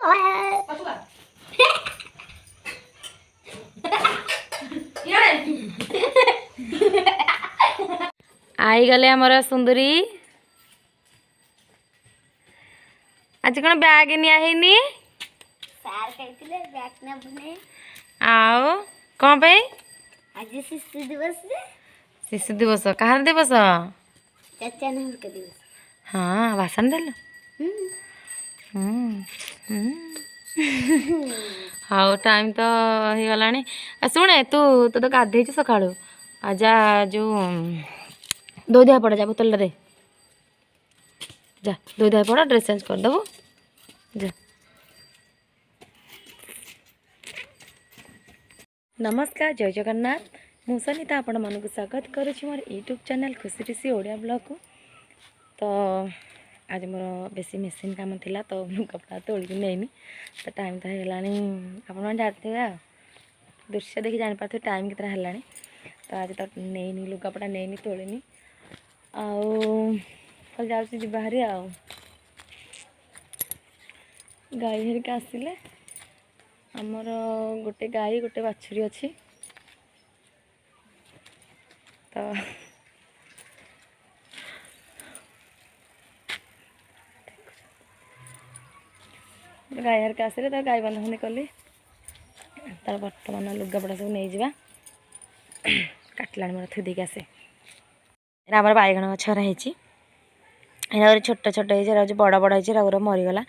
आई गले आमर सुंदरी आज कौन बैग नियानी आओ कौन पे आज शिशु दिवस शिशु दिवस कहार दिवस चाचा का दिवस। हाँ भाषण देल हाँ टाइम तो हो गला शुणे तू तू तो गाधे सका जा जो दो दिया पड़ जा बोतल दे जा दो दिया पड़ ड्रेस चेंज करदेबू जा। नमस्कार जय जगन्नाथ मु सनिता आपण मानक स्वागत करुँच मोर यूट्यूब चैनल खुशी रिसी ओडिया ब्लॉग को। तो आज मोर बेसी मेसीन काम थिला तो कपड़ा तोलिक नहींनी तो टाइम तो होगा आपण जानते दृश्य देखी जापारे टाइम कितना है तो आज तो नहीं लुगापटा नहीं तोलिनी आल जाऊँ बाहरी गाई हरिका आसिले आमर गोटे गाई गोटे बाछुरी अच्छी तो गाई हरिका आसिले तो गाई बंधाबंधी कली तार बर्तमान लुगापड़ा सब नहीं जावा काटला मोर थुदिक आसे आम बैगण गछरा है छोट छोट हो बड़ बड़ हो मरीगला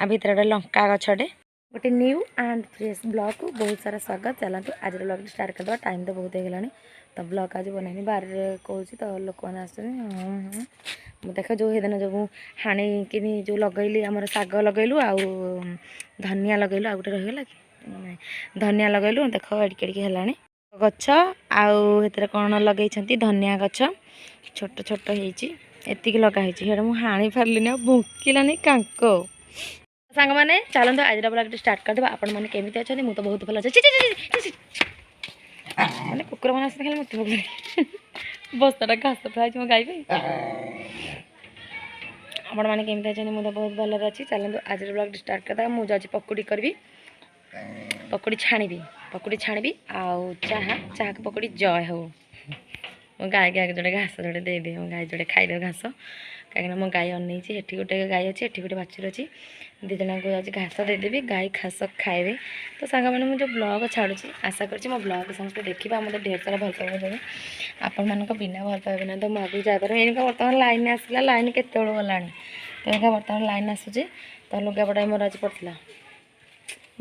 आ भितर गोटे लंका गछटे गोटे न्यू एंड फ्रेश ब्लॉग को बहुत सारा स्वागत। चलते आज ब्लॉग स्टार्ट करदे टाइम तो बहुत होगा तो ब्लॉग आज बनैनी बाहर कौन तो लोक मैंने देख जो दिन जो हाणी कि जो लगैली आम शाग लगैलु आ धनिया लगैलु आ गोटे रहीगला कि धनिया लगैलु देख एडिक एडिक है गछ आउे कौन लगे धनिया गछ छोट छोट होती लगाई मुझे हाणी पार्ली भुकिलानी कांक सांग मैंने चलते आज ब्लॉग स्टार्ट करदे आपण मैंने केमी अच्छा मुझे तो बहुत भल अच्छे मैंने कुकुर मैंने खाली मत पकड़ बस्ता घास खाई मो गाई आपण मैंने केमी अच्छा मुझे बहुत भल अच्छी। चलते आज ब्लॉग स्टार्ट करदे मुझे जाऊँ पकोड़ी करी पकोड़ी छाणी आउ चाहा चाहा पकोड़ी जय हो मो गाई आगे जोड़े घास जोड़े दे मो गाई जोड़े खाईदे घास कहीं मो गाई अनई हेठी गोटे गाई अच्छी एठी गोटे बाछुरी अच्छी दी जन को आज घास देदेवी गाई घास खाए। तो सांग मैंने मुझे ब्लॉग छाड़ू आशा कर मो ब्लॉग समस्त देखा मतलब ढेर सारा भल पाइबा देवे आपण मान बिना भल पाइबा ना तो मुझे जापर एनिका बर्तमान लाइन आसला लाइन केत गला तो एनिका बर्तमान लाइन आसूँ तो लुगापटा मोर आज पड़ता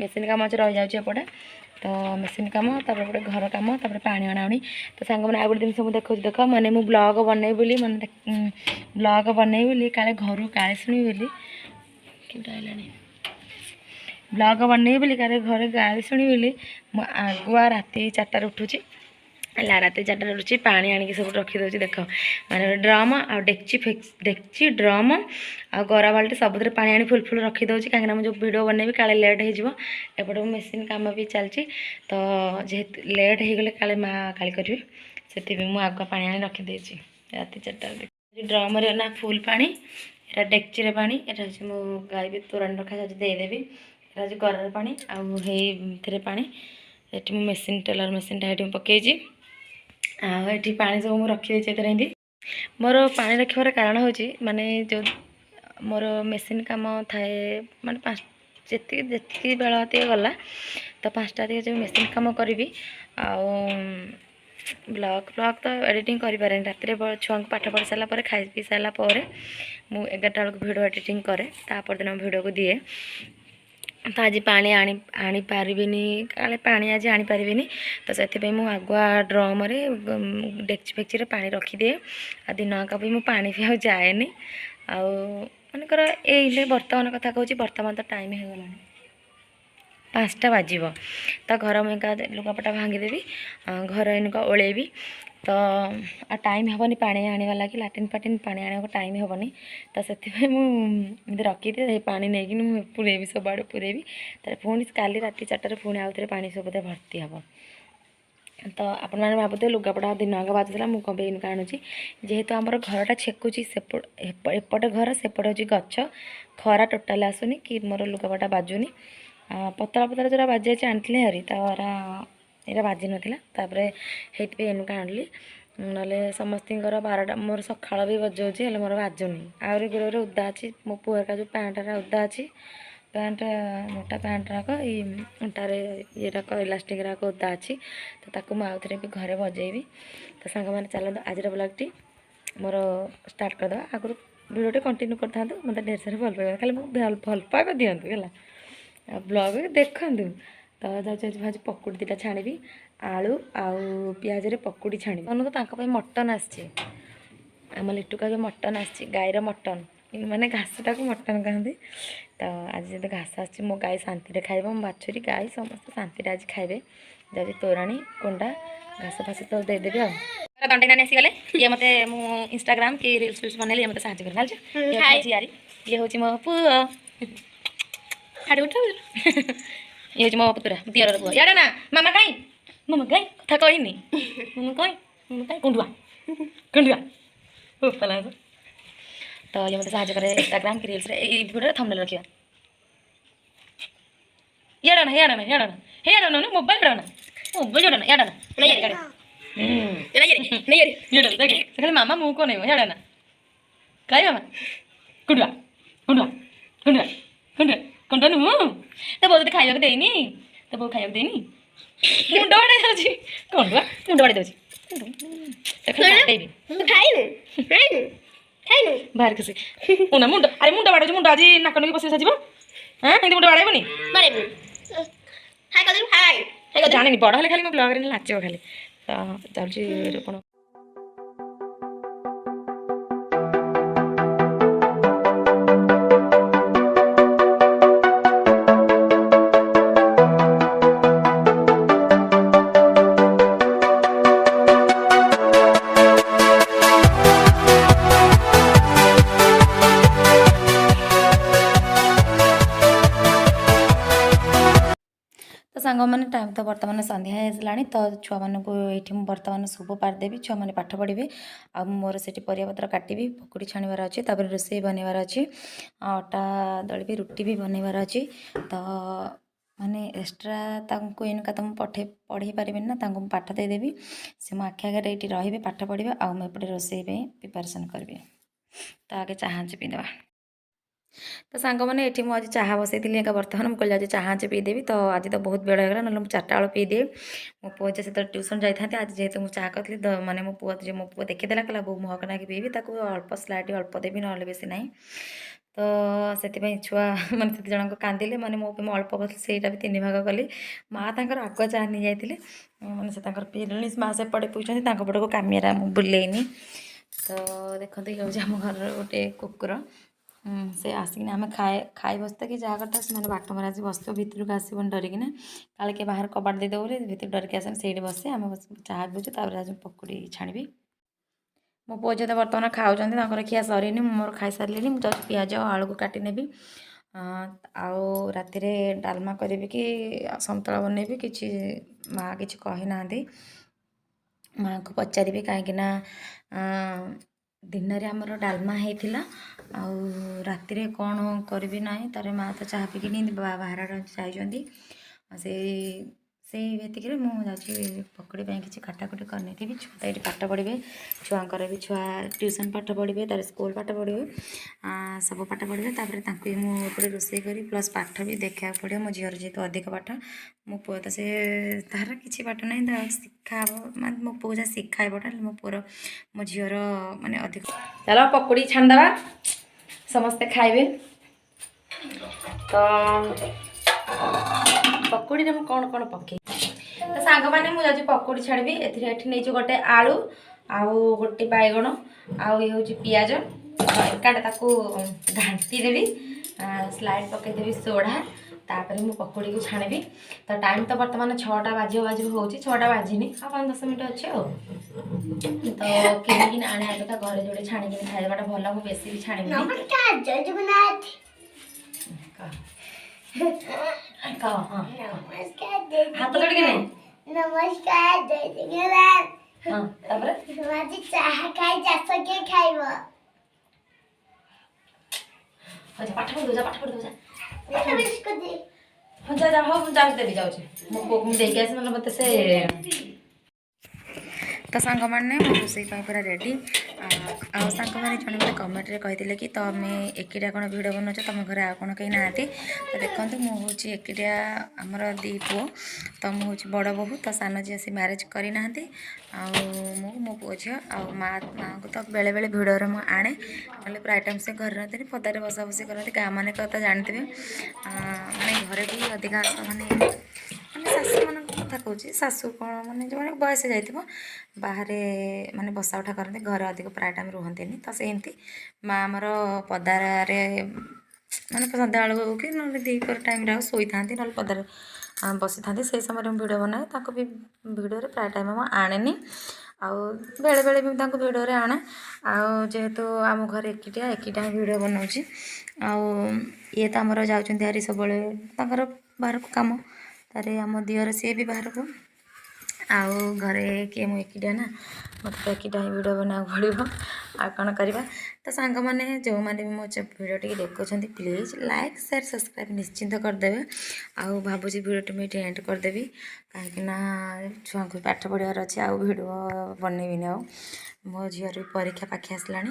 मेसीन काम आज रही जाए तो मेसीन कम गोटे घर कम पानी अणाणी तो सांग मैंने आ गोटे जिन मुझे देखा देख मैंने मुझे ब्लॉग बनई बोली मैंने ब्लॉग बनई बोली काले घर काले शुणी बोली ब्लॉग बनई बोली काले घर गाली शुणी बोली मु आगुआ राति 4टार उठुची राति 4टार उठुची पानी आनिक सब रखीदे देख मैंने ड्रम आ डेक्ची ड्रम आ गरा बाल्टी सबुद पानी आनी फुल फुल रखीदे कहीं मुझे वीडियो बनैबी काले लेट होपटे मेसीन काम भी चलती तो जेहेतु लेट होगले काले माँ गाली करेंगे से मुझे आगुआ पानी आनी रखीदे राति 4टार ड्रम ना फुल पानी एटा डेक्ची पानी एटा हूँ मो गाई भी तोराणी रखा देदेवी एटा हूँ गरार पानी आउ पानी ये मेसीन टेलर मेसीन टाइम पकईची आठी पानी सब मुझे रखी मोर पानी रखार कारण हूँ माने जो मोर मेसीन काम थाए माने जी बेल गला तो 5टा जो मेसीन काम करी ब्लॉग तो एडिटिंग करें राति छुआ को पाठ पढ़ी सारापर खाई पी सारापर मुझे 11टा बेलू भिडियो एडिटिंग कै दिन भिडियो को दिए तो आज पानी आनी पारिनी काले पानी आज आनी पारिनी तो से मुझे आगुआ ड्रम डेक्ची फेक्ची पानी रखीदिए आ दिन आका भी मुझे पानी भी जाएनी आकर ये बर्तमान कथा कहूँ बर्तमान तो टाइम हो गला 5टा बाजिब तो घर मुझे लुगापटा भांगीदेवी घर इनका ओलेबी तो टाइम हेनी पानी आने लगे लाट्रिन फाट्रिन पानी आने टाइम हेनी तो से मुझे रखीदे पानी नहीं पुरेबी सब आड़े पुरेबी तो पुणी काली राति 4टार पुणी आउ थे पानी सब भर्ती हे तो आपण मैंने भावुथे लुगापटा दिन आग बाजुला मुझे कम इनका आणुची जेहेतु आमर घरटा छेकुची एपटे घर सेपटे हूँ गछ खरा टोटाल आसुनी कि मोर लुगापटा बाजुनी पतला पतला जो बाजी आनी हरी तारा यहाँ बाजी नापर से इनका आणली ना समस्त 12टा मोर सकाल भी बजाऊँगी हेल्ले मोर बाजुनी आहरी गुरे उदा अच्छी मो पुअर का जो पैंटा उदा अच्छी पैंट मोटा पैंट राक अंटारे ये इलास्टिक राक उदा अच्छी तो ताकू मुझे भी घरे बजेबी तो सांग मैंने चलते आज ब्लॉगटी मोर स्टार्ट करदे आगुरी भिडियो कंटिन्यू कर था मतलब ढेर सारे भल पाइबा खाली भल पाइबा दिंतु है ब्लॉग देखु तो जाऊँ भाज पकुड़ी दुटा छाणी आलू आउ पियाज पकुड़ी छाणी तो मटन आम लिटू का मटन आसी गाईर मटन माने घासटा को मटन कहते तो आज जब घास आसी मो गाई शांति खाइब मो बाछुरी गाई समस्त शांति आज खाइबे जाऊँ तोराणी कुंडा घास फास तो देदेवी दंडे नानी आसीगले ये मत इंस्टाग्राम कि रिल्स फिल्स बनैले मत साहय कर झियारी ये हूँ मो पु हाड़ी उठ ये हूँ मो पुतुरा दियर पुआ यार ना मामा कहीं मामा कहीं कथा कहनी मामा कहीं कुंडुआ कुंडुआ पला तो ये मतलब साहय करे इंस्टाग्राम की रिल्स भिडियो थंबनेल रखिया याडा मोबाइल याडा खाली मामा मुँह को नहीं याडा कहीं मामा कुंडुआ कुंडुआ कुंडुआ कुंडुआ कुंडुआ नु तो बोलते खाइबा देनी तो बो खाइबा देनी मुंड बाड़े जाउची कुंडुआ मुंड बाड़े जाउची बाहर खुशी मुंडा मुंड अरे मुंडा बाड़े मुंडा आज नाक नकी बस सजिब हाँ हिंदी मुंडा बाड़ेबनी जानी बड़ हेल्ले खाली ब्लॉग नाचब खाली तो जाऊँ सांग मैंने टाइम तो बर्तमान संध्या होगा तो छुआ मानक ये बर्तमान शुभ पारदेवी छुआ मैंने पाठ पढ़े आ मोर से परियापत्र काटि पकुड़ी छाणवार अच्छी तापर रोषे बनवार अच्छी अटा दलि रुटी भी बनवार अच्छी तो माने एक्सट्रा इनका तो मुझे पढ़े पारे ना पाठ देदेवी से मो आखि आगे ये रे पाठ पढ़े आउपटे रोषे प्रिपारेसन करी तो आगे चाहा पीदेवा तो सांग मैंने ये मुझे चाह बसई बर्तमान मुझे जाऊँ चाह पीदेवी तो आज तो बहुत बेड़ होगा ना मुझे 4टा बेलू पीदिए मो पुओ से ट्यूशन जाता आज जेहतु मुझे चाह करी माने मो पुओ देखीदेला कहला बो महक ना पीबी अल्प स्लाइट अल्प देवी ना बेसी ना तो से छुआ मैंने से जन कांदिले मैंने मो अल्प बस से भी 3 भाग कली माँ तर आग चाह नहीं जाते मैंने से पीले माँ से पटे पीछे पटक कामिया बुलेनी तो देखते ये आम घर गोटे कुकुर से आसिक आम खाई बसता कि जहाँ करता से बाट मार आस बस भितर को आसबन डरिकिना काले के बाहर कबाट देदेव बोली भितर डरिक आस से बसे आम बस चाह पीछे आज पकुड़ी छाणी मो पुओ जो बर्तमान खाऊँ खिया सर मोर खाई सारे मुझे पियाज आलू को काटी नेबी आउ राति डालमा करी कि संतुला बनैबी कि माँ कि कही ना माँ को पचारि कहीं दिन में आमर डालमा होता आउ राति कौन करी ना तार माँ तो चाह पीकि बाहर चाहिए से ये मुझे पकड़ी किसी काटाकुटी करनी छुआ तो ये पाठ पढ़े छुआर भी छुआ ट्यूशन पाठ पढ़े तार स्कूल पाठ पढ़े सब पाठ पढ़े तापर मुझे रोषे करी प्लस पाठ भी देखा पड़े मो झीर जेहतु अधिक पाठ मो पुओ तो से तार किसी पाठ ना शिखा माने मो पुओ जहाँ शिखाइबा मो पुओर मो झीर माने अधिक चलो पकुड़ी छाणीदे समस्ते खाइबे तो पकुड़ी रे कौन कौन पके तो सांग मैंने मुझे पकुड़ी छाड़ी नहीं गोटे आलू आउ गोटे बैगण आउ ये हूँ पियाज एकाटे घाटी देवी स्लाइड पकईदेवी सोढ़ा तापर मु पकुड़ी को छाणी तो टाइम तो बर्तमान 6टा बाजी हो 6टा बाजिनी आ 5-10 मिनट अच्छे तो किन आने अपेक्षा घरे जोड़े छाणी खाइबाटा भल मुझे बेसी भी छाणी हाथ जोड़ के नहीं नमस्कार जय जगन्नाथ हाँ तापर माझी चहा खाई जास्त के खाइब अच्छा पाठ पढ़ दो जा पाठ पढ़ दो जा मैं इसको दे हाँ जा जा हाँ जा देवी जाऊँ मो पुओ को देखे आस ना मत से तो सांग मैंने मो रोसे पूरा रेडी सांग मैंने जड़े मतलब कमेंट कहते कि तुम्हें एकिटिया कौन भिड बनाऊच तुम घर आ कौन कहीं ना तो देखो मुझे एकिटिया आमर दी पुओ तो मुझे बड़ बोहू तो सान झी सी म्यारेज करना मो पुओ झी माँ को तो बेले बेले भिडे आने ना प्राय टाइम से घर रहते पदारे बसा बसी करते गाँ मैंने तो जानते माने घरे भी अधिकांश माने शाशु मान कथा कहूँ शाशु कौन मैंने जो बयस जाइए बाहर माने बसा उठा करते घर अधिक प्राय टाइम रुहति तो सेमती माँ आमर पदारे माने सन्ध्या बेलू हो कि ना दीपर टाइम शोई था ना पदारे बसी था से समय भिड बनाए भी भिडियो प्राय टाइम आने आउ बेले बेले भी भिडियो आने जेहेतु आम घर एकिटिया एकिटा भिड बनाऊँगी ये तो आमर जाऊँच हारी सब बाहर को कम तारे आम दियर सी भी बाहर को आउ घरे किए मु एकिटिया ना मत तो एकिटा ही भिडियो बना पड़ो आ कौन करवा तो सांग मैंने जो मैंने भी मो भिडियो टी देखुं प्लीज लाइक शेयर सब्सक्राइब निश्चिंत करदे आउ भावुँ भिडियो मुझे एंड करदेवी कहीं छुआ को पाठ पढ़ार अच्छे आउ भिडियो बनैबिनी आउ मो झीर परीक्षा पाखे आसला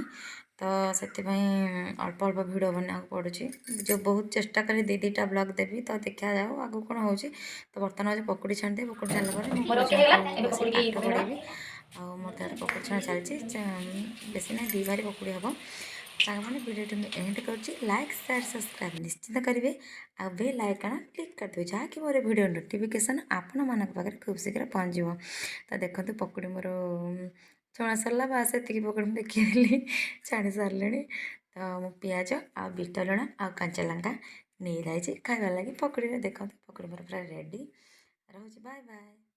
तो से अल्प अल्प भिडियो बना पड़ू जो बहुत चेष्टा करी दी दीटा ब्लॉग देवी तो देखा जाओ आगू कौन हो तो बर्तमान आज पकुड़ी छाणी पकुड़ी छाड़ा पाठ पढ़ेबी और मोर तार पकुड़ी छाणा चलती बेसी ना दी बारी पकुड़ी हम सारे भिडियो एंड कर लाइक शेयर सब्सक्राइब निश्चित करेंगे आ बेल आइकन क्लिक करदे जहाँकि मोर भिडियो नोटिफिकेशन आपण मान पाखे खूब शीघ्र पहुँचो तो देखो पकुड़ी मोर छुआ सरला बास ये पकड़ देखी छाणी सारे तो मु पिज आ बीट लुण आ कंचा लंका नहीं जाइए खाइबार लगी पकड़ी देखो पकड़ी मोर पूरा रेडी रोज बाय बाय।